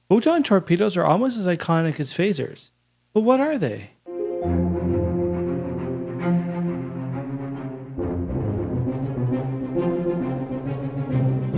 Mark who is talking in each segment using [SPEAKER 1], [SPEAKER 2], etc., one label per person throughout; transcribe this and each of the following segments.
[SPEAKER 1] Photon torpedoes are almost as iconic as phasers. But what are they?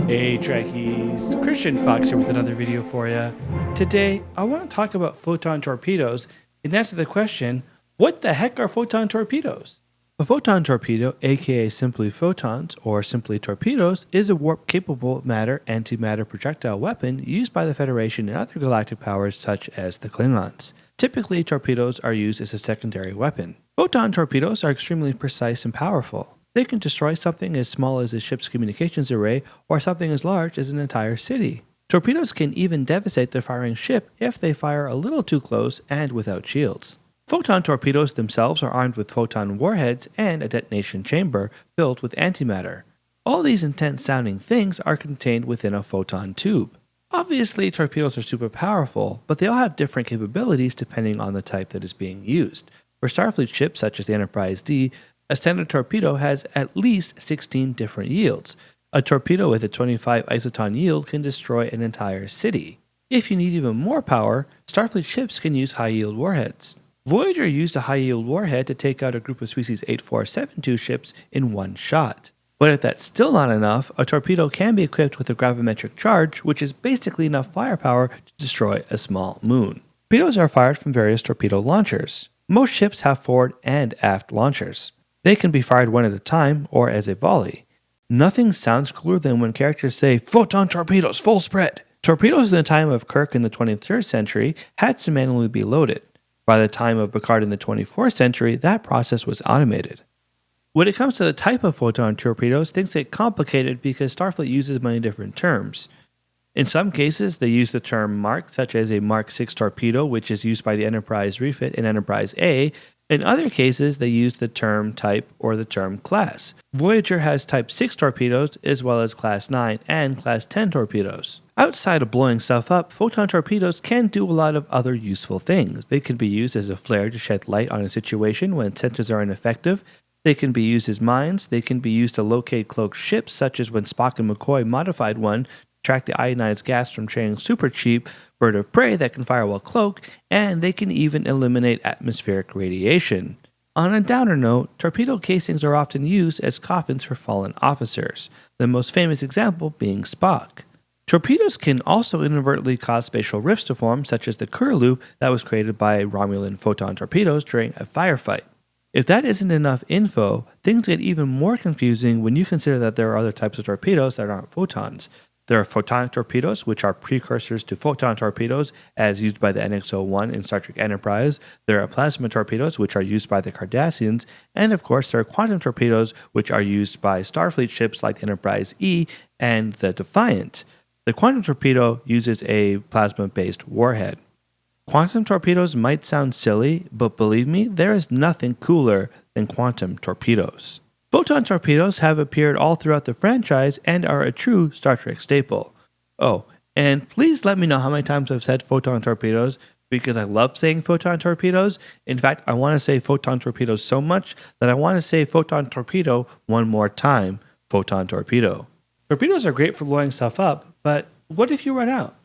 [SPEAKER 1] Hey Trekkies, Christian Fox here with another video for you. Today, I want to talk about photon torpedoes and answer the question, what the heck are photon torpedoes? A photon torpedo, aka simply photons or simply torpedoes, is a warp-capable matter-antimatter projectile weapon used by the Federation and other galactic powers such as the Klingons. Typically, torpedoes are used as a secondary weapon. Photon torpedoes are extremely precise and powerful. They can destroy something as small as a ship's communications array or something as large as an entire city. Torpedoes can even devastate the firing ship if they fire a little too close and without shields. Photon torpedoes themselves are armed with photon warheads and a detonation chamber filled with antimatter. All these intense-sounding things are contained within a photon tube. Obviously, torpedoes are super powerful, but they all have different capabilities depending on the type that is being used. For Starfleet ships such as the Enterprise D, a standard torpedo has at least 16 different yields. A torpedo with a 25 isoton yield can destroy an entire city. If you need even more power, Starfleet ships can use high-yield warheads. Voyager used a high-yield warhead to take out a group of Species 8472 ships in one shot. But if that's still not enough, a torpedo can be equipped with a gravimetric charge, which is basically enough firepower to destroy a small moon. Torpedoes are fired from various torpedo launchers. Most ships have forward and aft launchers. They can be fired one at a time or as a volley. Nothing sounds cooler than when characters say, "Photon torpedoes, full spread!" Torpedoes in the time of Kirk in the 23rd century had to manually be loaded. By the time of Picard in the 24th century, that process was automated. When it comes to the type of photon torpedoes, things get complicated because Starfleet uses many different terms. In some cases, they use the term mark, such as a Mark 6 torpedo, which is used by the Enterprise refit in Enterprise A. In other cases, they use the term type or the term class. Voyager has Type 6 torpedoes, as well as Class 9 and Class 10 torpedoes. Outside of blowing stuff up, photon torpedoes can do a lot of other useful things. They can be used as a flare to shed light on a situation when sensors are ineffective. They can be used as mines. They can be used to locate cloaked ships, such as when Spock and McCoy modified one to track the ionized gas from Chang's super cheap bird of prey that can fire while cloaked, and they can even eliminate atmospheric radiation. On a downer note, torpedo casings are often used as coffins for fallen officers, the most famous example being Spock. Torpedoes can also inadvertently cause spatial rifts to form, such as the Kerr loop that was created by Romulan photon torpedoes during a firefight. If that isn't enough info, things get even more confusing when you consider that there are other types of torpedoes that aren't photons. There are photonic torpedoes, which are precursors to photon torpedoes as used by the NX-01 in Star Trek Enterprise. There are plasma torpedoes, which are used by the Cardassians. And of course, there are quantum torpedoes, which are used by Starfleet ships like the Enterprise E and the Defiant. The quantum torpedo uses a plasma-based warhead. Quantum torpedoes might sound silly, but believe me, there is nothing cooler than quantum torpedoes. Photon torpedoes have appeared all throughout the franchise and are a true Star Trek staple. Oh, and please let me know how many times I've said photon torpedoes, because I love saying photon torpedoes. In fact, I want to say photon torpedoes so much that I want to say photon torpedo one more time. Photon torpedo. Torpedoes are great for blowing stuff up, but what if you run out?